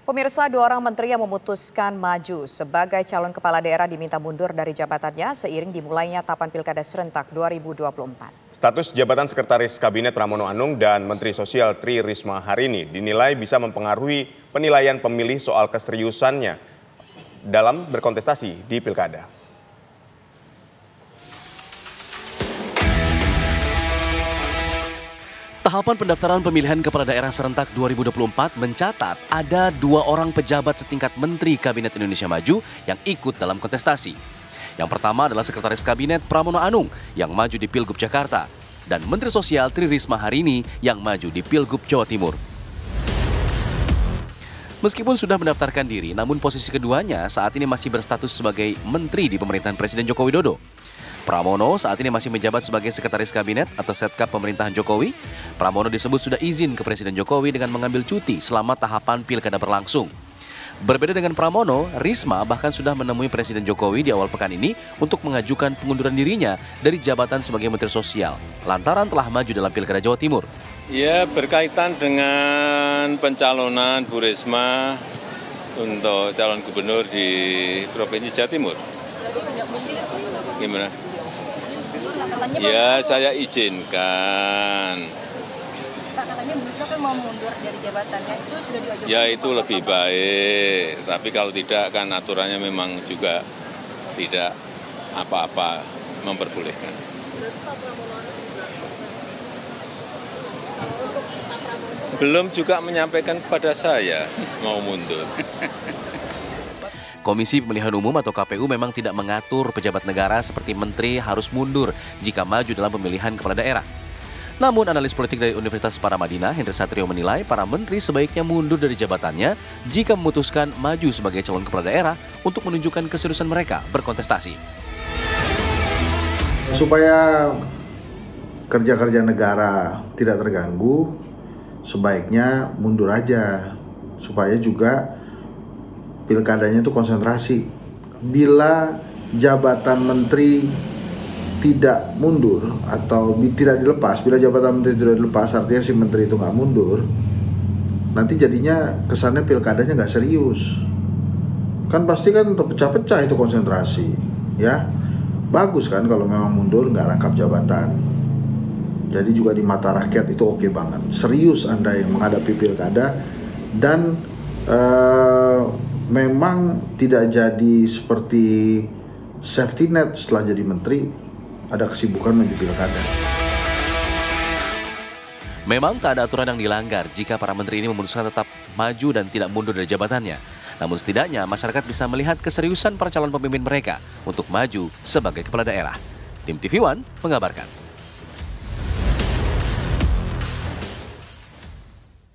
Pemirsa, 2 orang menteri yang memutuskan maju sebagai calon kepala daerah diminta mundur dari jabatannya seiring dimulainya tahapan Pilkada serentak 2024. Status jabatan Sekretaris Kabinet Pramono Anung dan Menteri Sosial Tri Risma hari ini dinilai bisa mempengaruhi penilaian pemilih soal keseriusannya dalam berkontestasi di Pilkada. Tahapan pendaftaran pemilihan kepala daerah serentak 2024 mencatat ada 2 orang pejabat setingkat Menteri Kabinet Indonesia Maju yang ikut dalam kontestasi. Yang pertama adalah Sekretaris Kabinet Pramono Anung yang maju di Pilgub Jakarta dan Menteri Sosial Tri Risma hari ini yang maju di Pilgub Jawa Timur. Meskipun sudah mendaftarkan diri, namun posisi keduanya saat ini masih berstatus sebagai menteri di pemerintahan Presiden Joko Widodo. Pramono saat ini masih menjabat sebagai Sekretaris Kabinet atau Setkap pemerintahan Jokowi. Pramono disebut sudah izin ke Presiden Jokowi dengan mengambil cuti selama tahapan Pilkada berlangsung. Berbeda dengan Pramono, Risma bahkan sudah menemui Presiden Jokowi di awal pekan ini untuk mengajukan pengunduran dirinya dari jabatan sebagai Menteri Sosial, lantaran telah maju dalam Pilkada Jawa Timur. Ya, berkaitan dengan pencalonan Bu Risma untuk calon gubernur di Provinsi Jawa Timur. Gimana? Ya, saya izinkan. Pak, katanya Bu Risma kan mau mundur dari jabatannya, itu sudah diajukan? Ya, itu lebih baik. Tapi kalau tidak, kan aturannya memang juga tidak apa-apa memperbolehkan. Belum juga menyampaikan kepada saya mau mundur. Komisi Pemilihan Umum atau KPU memang tidak mengatur pejabat negara seperti menteri harus mundur jika maju dalam pemilihan kepala daerah. Namun analis politik dari Universitas Paramadina, Hendri Satrio menilai para menteri sebaiknya mundur dari jabatannya jika memutuskan maju sebagai calon kepala daerah untuk menunjukkan keseriusan mereka berkontestasi. Supaya kerja-kerja negara tidak terganggu, sebaiknya mundur aja, supaya juga pilkadanya itu konsentrasi. Bila jabatan menteri tidak mundur atau tidak dilepas, bila jabatan menteri tidak dilepas, artinya si menteri itu nggak mundur, nanti jadinya kesannya pilkadanya nggak serius. Kan pasti kan terpecah-pecah itu konsentrasi, ya. Bagus kan kalau memang mundur nggak rangkap jabatan. Jadi juga di mata rakyat itu oke banget. Serius Anda yang menghadapi pilkada dan memang tidak jadi seperti safety net setelah jadi menteri, ada kesibukan menuju pilkada. Memang tak ada aturan yang dilanggar jika para menteri ini memutuskan tetap maju dan tidak mundur dari jabatannya. Namun setidaknya masyarakat bisa melihat keseriusan para calon pemimpin mereka untuk maju sebagai kepala daerah. Tim TV One mengabarkan.